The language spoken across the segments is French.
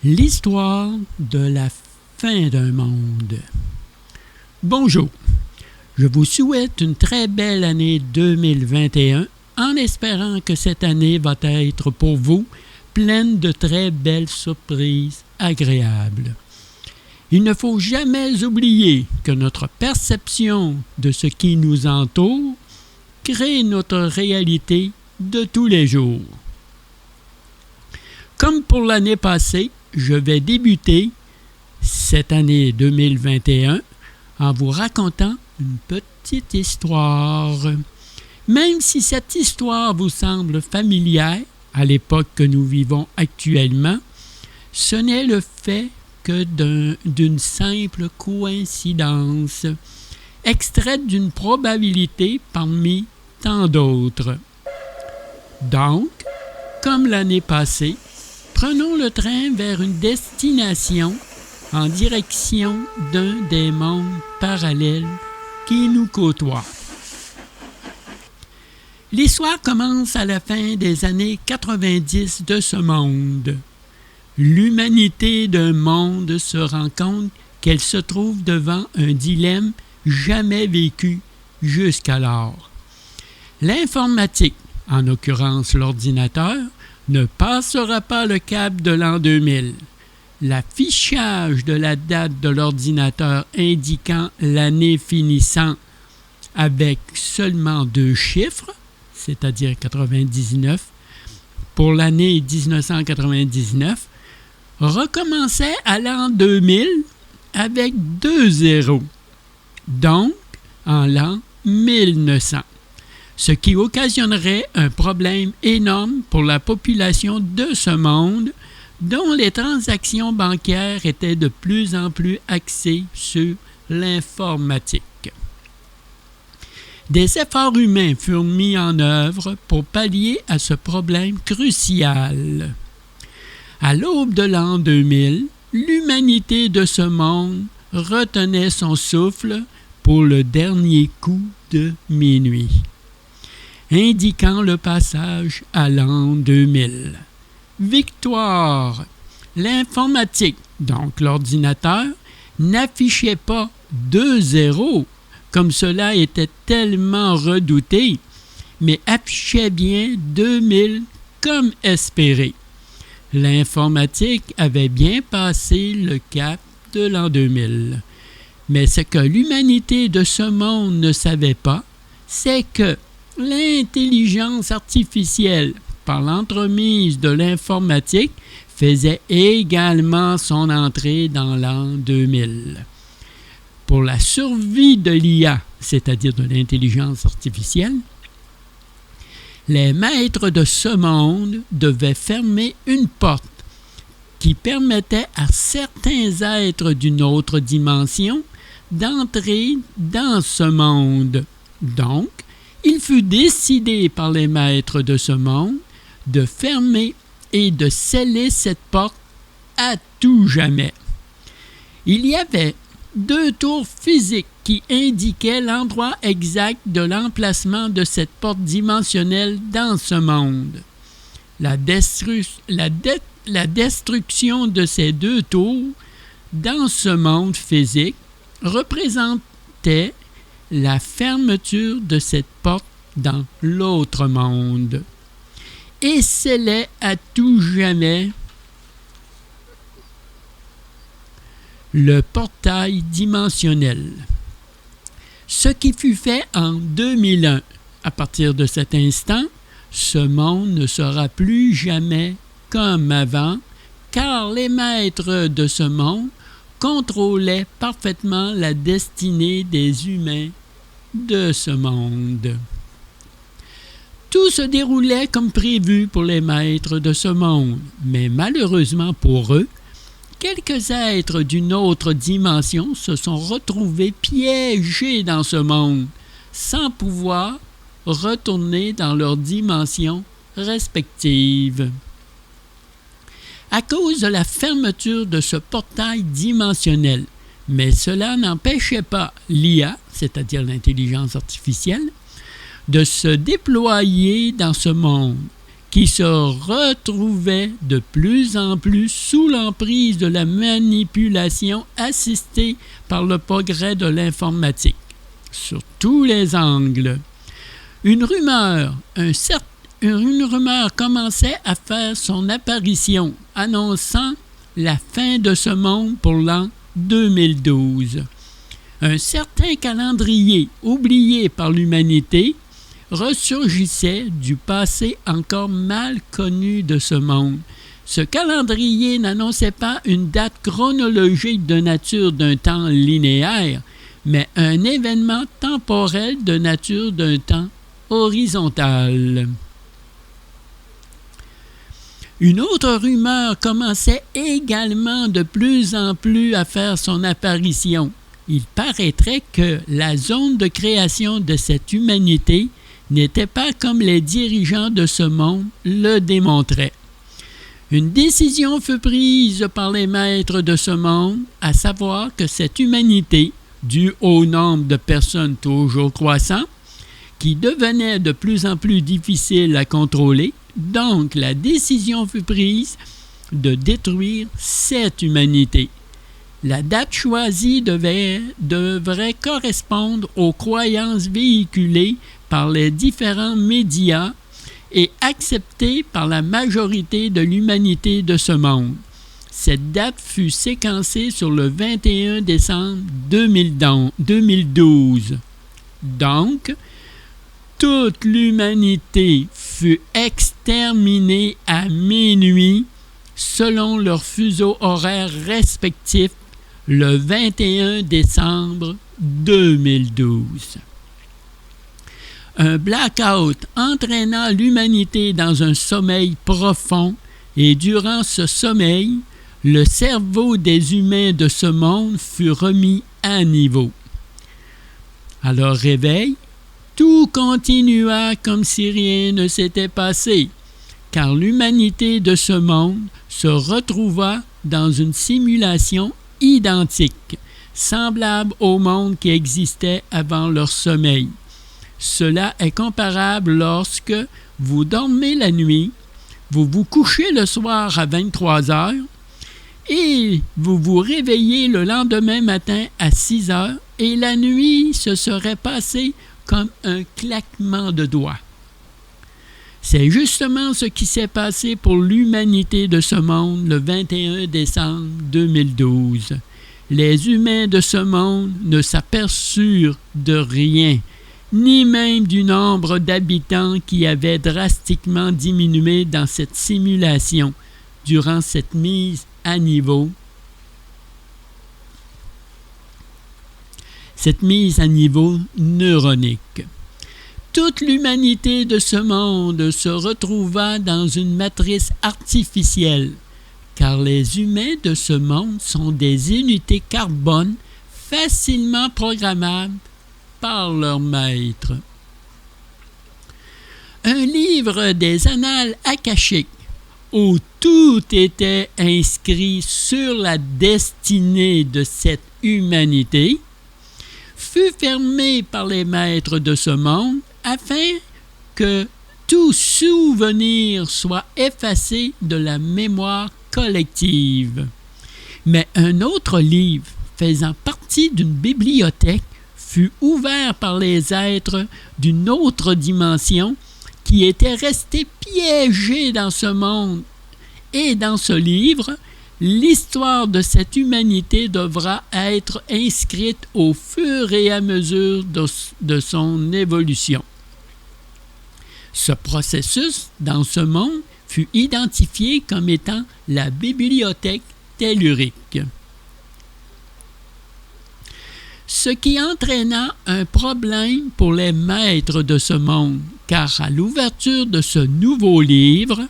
L'histoire de la fin d'un monde. Bonjour, je vous souhaite une très belle année 2021 en espérant que cette année va être pour vous pleine de très belles surprises agréables. Il ne faut jamais oublier que notre perception de ce qui nous entoure crée notre réalité de tous les jours. Comme pour l'année passée, je vais débuter cette année 2021 en vous racontant une petite histoire. Même si cette histoire vous semble familière à l'époque que nous vivons actuellement, ce n'est le fait que d'une simple coïncidence, extraite d'une probabilité parmi tant d'autres. Donc, comme l'année passée, prenons le train vers une destination en direction d'un des mondes parallèles qui nous côtoient. L'histoire commence à la fin des années 90 de ce monde. L'humanité d'un monde se rend compte qu'elle se trouve devant un dilemme jamais vécu jusqu'alors. L'informatique, en l'occurrence l'ordinateur, ne passera pas le cap de l'an 2000. L'affichage de la date de l'ordinateur indiquant l'année finissant avec seulement 2 chiffres, c'est-à-dire 99, pour l'année 1999, recommençait à l'an 2000 avec 2 zéros, donc en l'an 1900. Ce qui occasionnerait un problème énorme pour la population de ce monde dont les transactions bancaires étaient de plus en plus axées sur l'informatique. Des efforts humains furent mis en œuvre pour pallier à ce problème crucial. À l'aube de l'an 2000, l'humanité de ce monde retenait son souffle pour le dernier coup de minuit, indiquant le passage à l'an 2000. Victoire! L'informatique, donc l'ordinateur, n'affichait pas 2 zéros, comme cela était tellement redouté, mais affichait bien 2000 comme espéré. L'informatique avait bien passé le cap de l'an 2000. Mais ce que l'humanité de ce monde ne savait pas, c'est que l'intelligence artificielle, par l'entremise de l'informatique, faisait également son entrée dans l'an 2000. Pour la survie de l'IA, c'est-à-dire de l'intelligence artificielle, les maîtres de ce monde devaient fermer une porte qui permettait à certains êtres d'une autre dimension d'entrer dans ce monde. Donc, il fut décidé par les maîtres de ce monde de fermer et de sceller cette porte à tout jamais. Il y avait 2 tours physiques qui indiquaient l'endroit exact de l'emplacement de cette porte dimensionnelle dans ce monde. La destruction de ces 2 tours dans ce monde physique représentait la fermeture de cette porte dans l'autre monde et scellait à tout jamais le portail dimensionnel. Ce qui fut fait en 2001. À partir de cet instant, ce monde ne sera plus jamais comme avant, car les maîtres de ce monde contrôlaient parfaitement la destinée des humains de ce monde. Tout se déroulait comme prévu pour les maîtres de ce monde, mais malheureusement pour eux, quelques êtres d'une autre dimension se sont retrouvés piégés dans ce monde, sans pouvoir retourner dans leur dimension respective. À cause de la fermeture de ce portail dimensionnel, mais cela n'empêchait pas l'IA, c'est-à-dire l'intelligence artificielle, de se déployer dans ce monde, qui se retrouvait de plus en plus sous l'emprise de la manipulation assistée par le progrès de l'informatique, sur tous les angles. Une rumeur commençait à faire son apparition, annonçant la fin de ce monde pour l'an 2012. Un certain calendrier oublié par l'humanité ressurgissait du passé encore mal connu de ce monde. Ce calendrier n'annonçait pas une date chronologique de nature d'un temps linéaire, mais un événement temporel de nature d'un temps horizontal. Une autre rumeur commençait également de plus en plus à faire son apparition. Il paraîtrait que la zone de création de cette humanité n'était pas comme les dirigeants de ce monde le démontraient. Une décision fut prise par les maîtres de ce monde, à savoir que cette humanité, due au nombre de personnes toujours croissant, qui devenait de plus en plus difficile à contrôler, donc la décision fut prise de détruire cette humanité. La date choisie devrait correspondre aux croyances véhiculées par les différents médias et acceptée par la majorité de l'humanité de ce monde. Cette date fut séquencée sur le 21 décembre 2012. Donc, toute l'humanité fut exterminée à minuit selon leurs fuseaux horaires respectifs le 21 décembre 2012. Un blackout entraîna l'humanité dans un sommeil profond et durant ce sommeil, le cerveau des humains de ce monde fut remis à niveau. À leur réveil, tout continua comme si rien ne s'était passé, car l'humanité de ce monde se retrouva dans une simulation identique, semblable au monde qui existait avant leur sommeil. Cela est comparable lorsque vous dormez la nuit, vous vous couchez le soir à 23 heures et vous vous réveillez le lendemain matin à 6 heures et la nuit se serait passée comme un claquement de doigts. C'est justement ce qui s'est passé pour l'humanité de ce monde le 21 décembre 2012. Les humains de ce monde ne s'aperçurent de rien, ni même du nombre d'habitants qui avait drastiquement diminué dans cette simulation durant cette mise à niveau. Cette mise à niveau neuronique. Toute l'humanité de ce monde se retrouva dans une matrice artificielle, car les humains de ce monde sont des unités carbone facilement programmables par leur maître. Un livre des annales akashiques où tout était inscrit sur la destinée de cette humanité fut fermé par les maîtres de ce monde afin que tout souvenir soit effacé de la mémoire collective. Mais un autre livre faisant partie d'une bibliothèque fut ouvert par les êtres d'une autre dimension qui étaient restés piégés dans ce monde. Et dans ce livre, l'histoire de cette humanité devra être inscrite au fur et à mesure de son évolution. Ce processus dans ce monde fut identifié comme étant la bibliothèque tellurique. Ce qui entraîna un problème pour les maîtres de ce monde, car à l'ouverture de ce nouveau livre,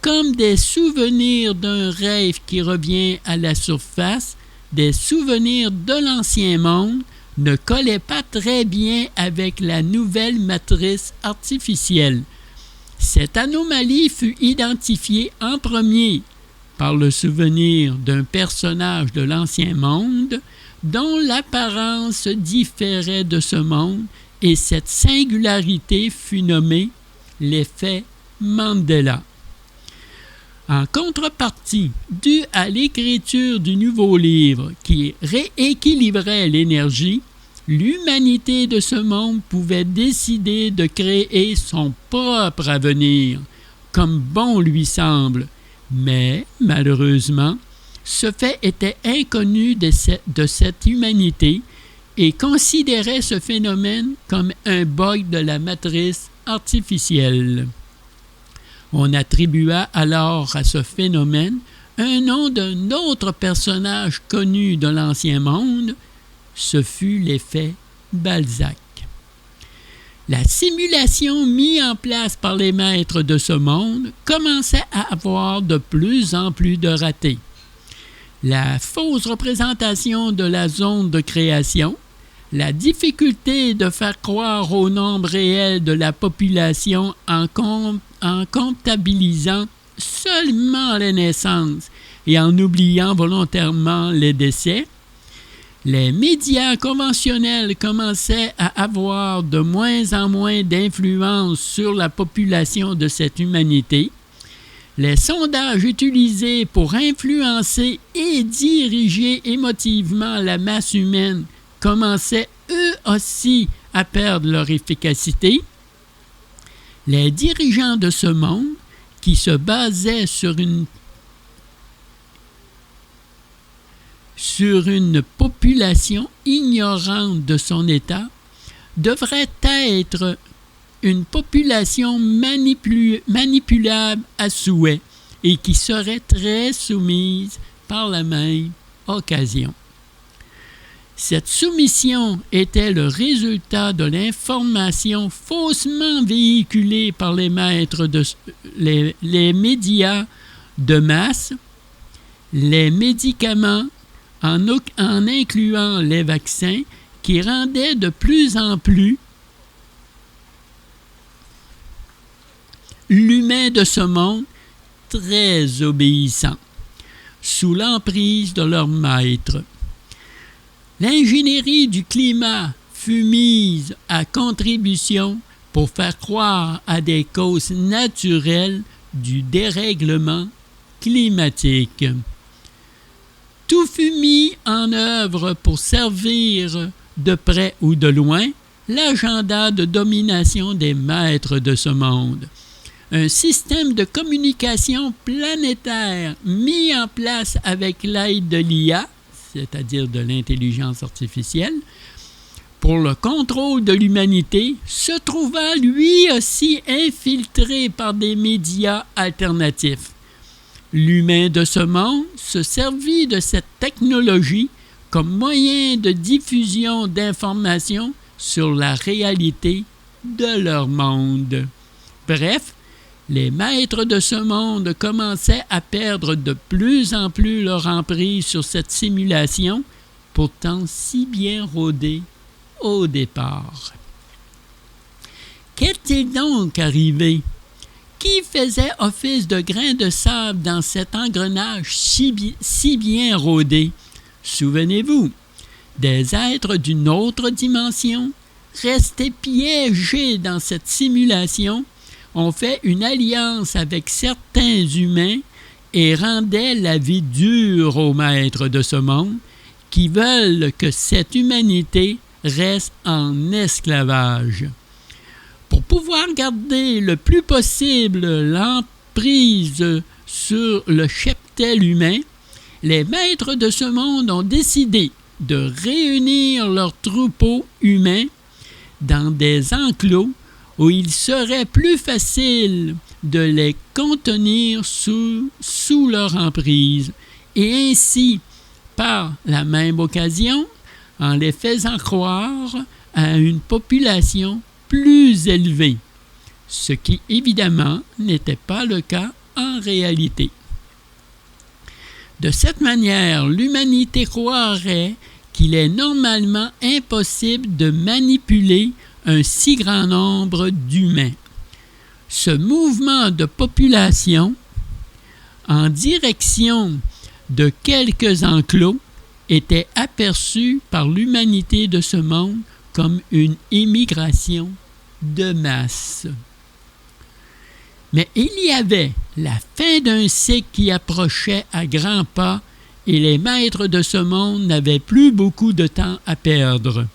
comme des souvenirs d'un rêve qui revient à la surface, des souvenirs de l'ancien monde ne collaient pas très bien avec la nouvelle matrice artificielle. Cette anomalie fut identifiée en premier par le souvenir d'un personnage de l'ancien monde dont l'apparence différait de ce monde, et cette singularité fut nommée l'effet Mandela. En contrepartie, dû à l'écriture du nouveau livre qui rééquilibrait l'énergie, l'humanité de ce monde pouvait décider de créer son propre avenir, comme bon lui semble. Mais, malheureusement, ce fait était inconnu de cette humanité et considérait ce phénomène comme un bug de la matrice artificielle. On attribua alors à ce phénomène un nom d'un autre personnage connu de l'Ancien Monde. Ce fut l'effet Balzac. La simulation mise en place par les maîtres de ce monde commençait à avoir de plus en plus de ratés. La fausse représentation de la zone de création, la difficulté de faire croire au nombre réel de la population en comptabilisant seulement les naissances et en oubliant volontairement les décès, les médias conventionnels commençaient à avoir de moins en moins d'influence sur la population de cette humanité. Les sondages utilisés pour influencer et diriger émotivement la masse humaine commençaient eux aussi à perdre leur efficacité. Les dirigeants de ce monde, qui se basaient sur une population ignorante de son état, devraient être une population manipulable à souhait et qui serait très soumise par la même occasion. Cette soumission était le résultat de l'information faussement véhiculée par les maîtres les médias de masse, les médicaments, en incluant les vaccins, qui rendaient de plus en plus l'humain de ce monde très obéissant, sous l'emprise de leurs maîtres. L'ingénierie du climat fut mise à contribution pour faire croire à des causes naturelles du dérèglement climatique. Tout fut mis en œuvre pour servir de près ou de loin l'agenda de domination des maîtres de ce monde. Un système de communication planétaire mis en place avec l'aide de l'IA, c'est-à-dire de l'intelligence artificielle, pour le contrôle de l'humanité, se trouva lui aussi infiltré par des médias alternatifs. L'humain de ce monde se servit de cette technologie comme moyen de diffusion d'informations sur la réalité de leur monde. Bref, les maîtres de ce monde commençaient à perdre de plus en plus leur emprise sur cette simulation, pourtant si bien rodée au départ. Qu'est-il donc arrivé? Qui faisait office de grain de sable dans cet engrenage si bien rodé? Souvenez-vous, des êtres d'une autre dimension, restés piégés dans cette simulation, ont fait une alliance avec certains humains et rendaient la vie dure aux maîtres de ce monde qui veulent que cette humanité reste en esclavage. Pour pouvoir garder le plus possible l'emprise sur le cheptel humain, les maîtres de ce monde ont décidé de réunir leurs troupeaux humains dans des enclos où il serait plus facile de les contenir sous leur emprise, et ainsi, par la même occasion, en les faisant croire à une population plus élevée, ce qui évidemment n'était pas le cas en réalité. De cette manière, l'humanité croirait qu'il est normalement impossible de manipuler un si grand nombre d'humains. Ce mouvement de population en direction de quelques enclos était aperçu par l'humanité de ce monde comme une émigration de masse. Mais il y avait la fin d'un cycle qui approchait à grands pas et les maîtres de ce monde n'avaient plus beaucoup de temps à perdre.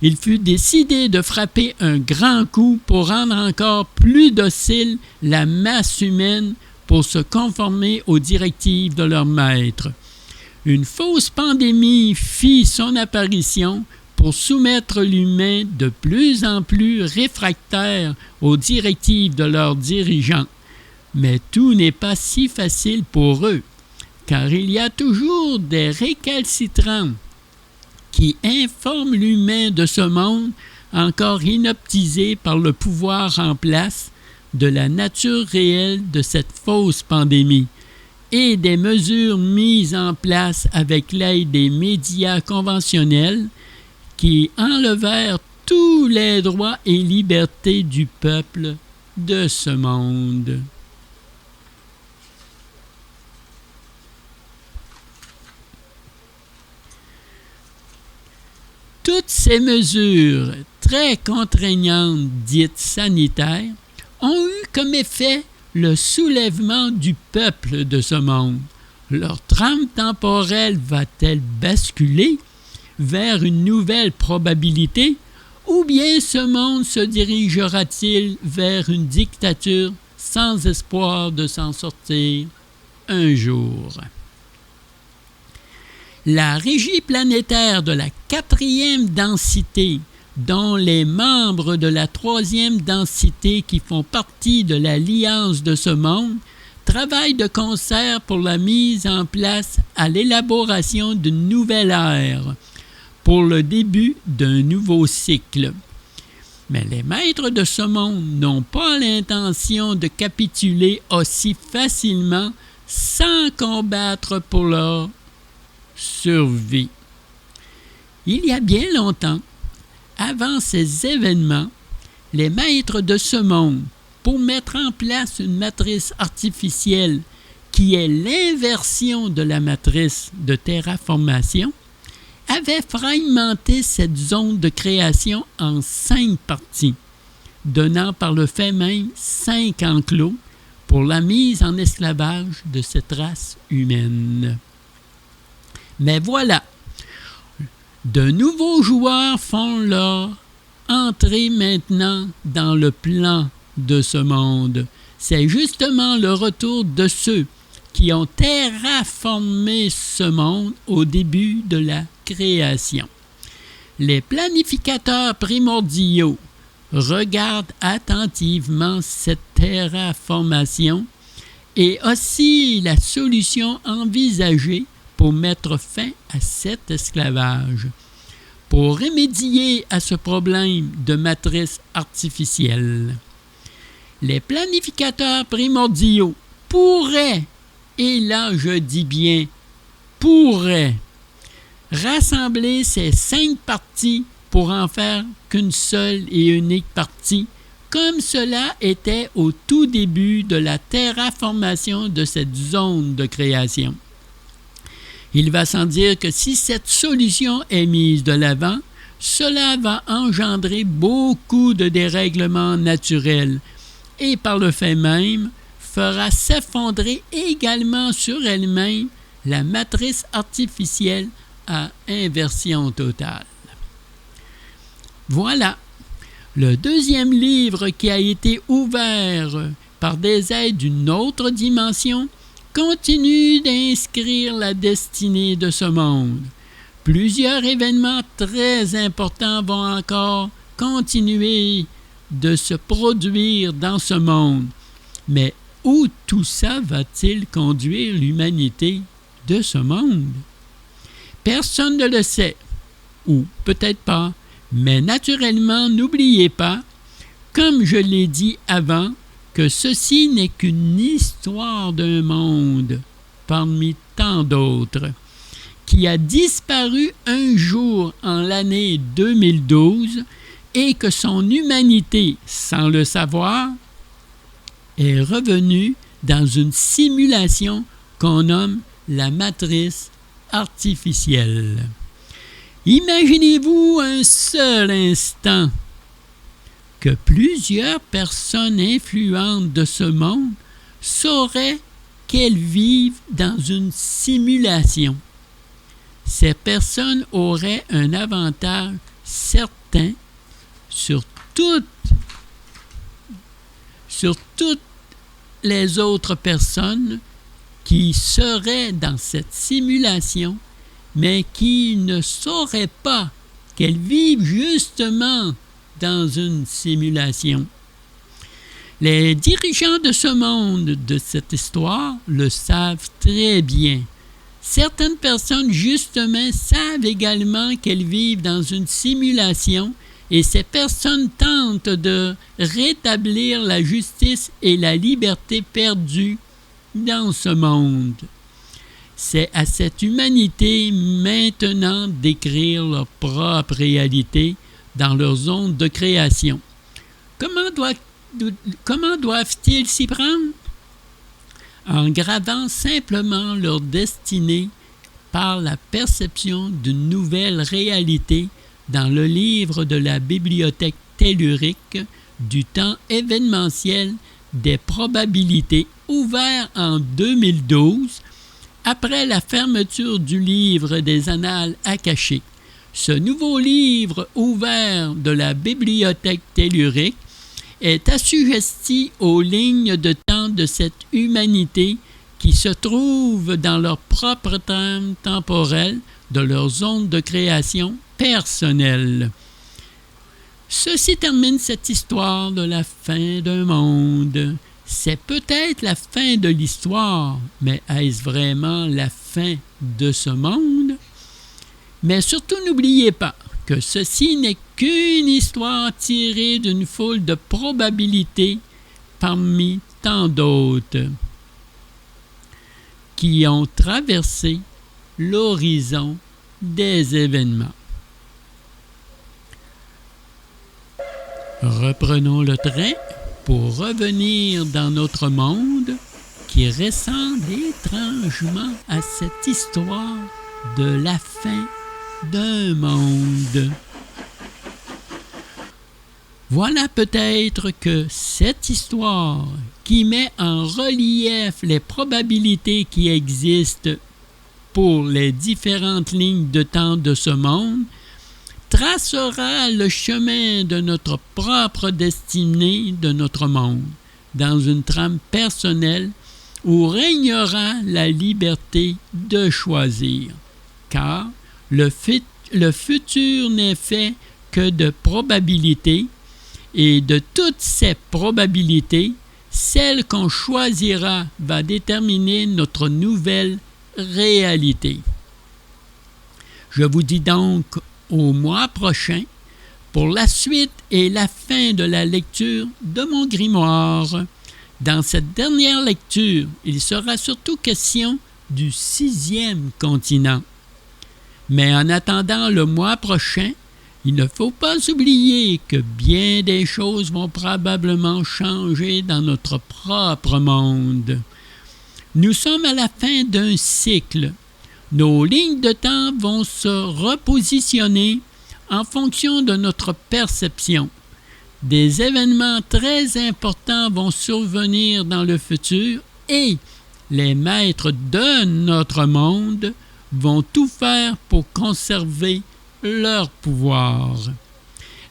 Il fut décidé de frapper un grand coup pour rendre encore plus docile la masse humaine pour se conformer aux directives de leurs maîtres. Une fausse pandémie fit son apparition pour soumettre l'humain de plus en plus réfractaire aux directives de leurs dirigeants. Mais tout n'est pas si facile pour eux, car il y a toujours des récalcitrants qui informent l'humain de ce monde encore inoptisé par le pouvoir en place de la nature réelle de cette fausse pandémie et des mesures mises en place avec l'aide des médias conventionnels qui enlevèrent tous les droits et libertés du peuple de ce monde. Toutes ces mesures très contraignantes dites sanitaires ont eu comme effet le soulèvement du peuple de ce monde. Leur trame temporelle va-t-elle basculer vers une nouvelle probabilité ou bien ce monde se dirigera-t-il vers une dictature sans espoir de s'en sortir un jour? La régie planétaire de la 4e densité, dont les membres de la 3e densité qui font partie de l'alliance de ce monde, travaillent de concert pour la mise en place à l'élaboration d'une nouvelle ère, pour le début d'un nouveau cycle. Mais les maîtres de ce monde n'ont pas l'intention de capituler aussi facilement sans combattre pour leur survie. Il y a bien longtemps, avant ces événements, les maîtres de ce monde, pour mettre en place une matrice artificielle qui est l'inversion de la matrice de terraformation, avaient fragmenté cette zone de création en 5 parties, donnant par le fait même 5 enclos pour la mise en esclavage de cette race humaine. Mais voilà, de nouveaux joueurs font leur entrée maintenant dans le plan de ce monde. C'est justement le retour de ceux qui ont terraformé ce monde au début de la création. Les planificateurs primordiaux regardent attentivement cette terraformation et aussi la solution envisagée pour mettre fin à cet esclavage. Pour remédier à ce problème de matrice artificielle, les planificateurs primordiaux pourraient, et là je dis bien pourraient, rassembler ces 5 parties pour en faire qu'une seule et unique partie, comme cela était au tout début de la terraformation de cette zone de création. Il va sans dire que si cette solution est mise de l'avant, cela va engendrer beaucoup de dérèglements naturels et par le fait même fera s'effondrer également sur elle-même la matrice artificielle à inversion totale. Voilà, le 2e livre qui a été ouvert par des aides d'une autre dimension continue d'inscrire la destinée de ce monde. Plusieurs événements très importants vont encore continuer de se produire dans ce monde. Mais où tout ça va-t-il conduire l'humanité de ce monde? Personne ne le sait, ou peut-être pas, mais naturellement, n'oubliez pas, comme je l'ai dit avant, que ceci n'est qu'une histoire d'un monde, parmi tant d'autres, qui a disparu un jour en l'année 2012 et que son humanité, sans le savoir, est revenue dans une simulation qu'on nomme la matrice artificielle. Imaginez-vous un seul instant que plusieurs personnes influentes de ce monde sauraient qu'elles vivent dans une simulation. Ces personnes auraient un avantage certain sur toutes les autres personnes qui seraient dans cette simulation, mais qui ne sauraient pas qu'elles vivent justement dans une simulation. Les dirigeants de ce monde, de cette histoire, le savent très bien. Certaines personnes, justement, savent également qu'elles vivent dans une simulation et ces personnes tentent de rétablir la justice et la liberté perdues dans ce monde. C'est à cette humanité maintenant d'écrire leur propre réalité dans leur zone de création. Comment doivent-ils s'y prendre? En gravant simplement leur destinée par la perception d'une nouvelle réalité dans le livre de la bibliothèque tellurique du temps événementiel des probabilités ouvert en 2012 après la fermeture du livre des Annales akashiques. Ce nouveau livre ouvert de la bibliothèque tellurique est assujetti aux lignes de temps de cette humanité qui se trouve dans leur propre trame temporelle de leur zone de création personnelle. Ceci termine cette histoire de la fin d'un monde. C'est peut-être la fin de l'histoire, mais est-ce vraiment la fin de ce monde? Mais surtout n'oubliez pas que ceci n'est qu'une histoire tirée d'une foule de probabilités parmi tant d'autres qui ont traversé l'horizon des événements. Reprenons le train pour revenir dans notre monde qui ressemble étrangement à cette histoire de la fin d'un monde. Voilà peut-être que cette histoire qui met en relief les probabilités qui existent pour les différentes lignes de temps de ce monde tracera le chemin de notre propre destinée de notre monde, dans une trame personnelle où régnera la liberté de choisir. Car le futur n'est fait que de probabilités, et de toutes ces probabilités, celle qu'on choisira va déterminer notre nouvelle réalité. Je vous dis donc au mois prochain pour la suite et la fin de la lecture de mon grimoire. Dans cette dernière lecture, il sera surtout question du 6e continent. Mais en attendant le mois prochain, il ne faut pas oublier que bien des choses vont probablement changer dans notre propre monde. Nous sommes à la fin d'un cycle. Nos lignes de temps vont se repositionner en fonction de notre perception. Des événements très importants vont survenir dans le futur et les maîtres de notre monde vont tout faire pour conserver leur pouvoir.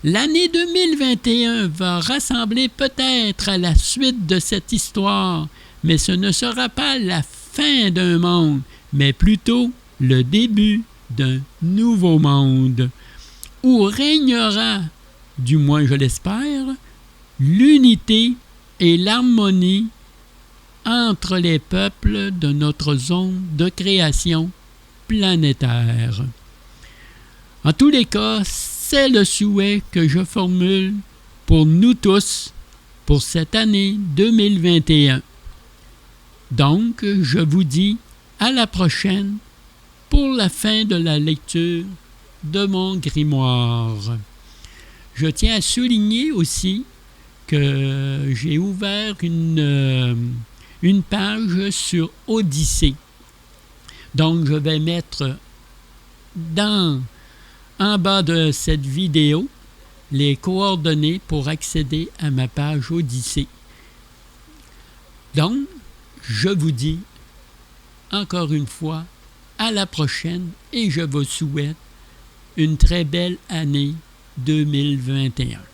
L'année 2021 va rassembler peut-être à la suite de cette histoire, mais ce ne sera pas la fin d'un monde, mais plutôt le début d'un nouveau monde, où régnera, du moins je l'espère, l'unité et l'harmonie entre les peuples de notre zone de création planétaire. En tous les cas, c'est le souhait que je formule pour nous tous pour cette année 2021. Donc, je vous dis à la prochaine pour la fin de la lecture de mon grimoire. Je tiens à souligner aussi que j'ai ouvert une page sur Odyssée. Donc, je vais mettre en bas de cette vidéo les coordonnées pour accéder à ma page Odyssée. Donc, je vous dis encore une fois à la prochaine et je vous souhaite une très belle année 2021.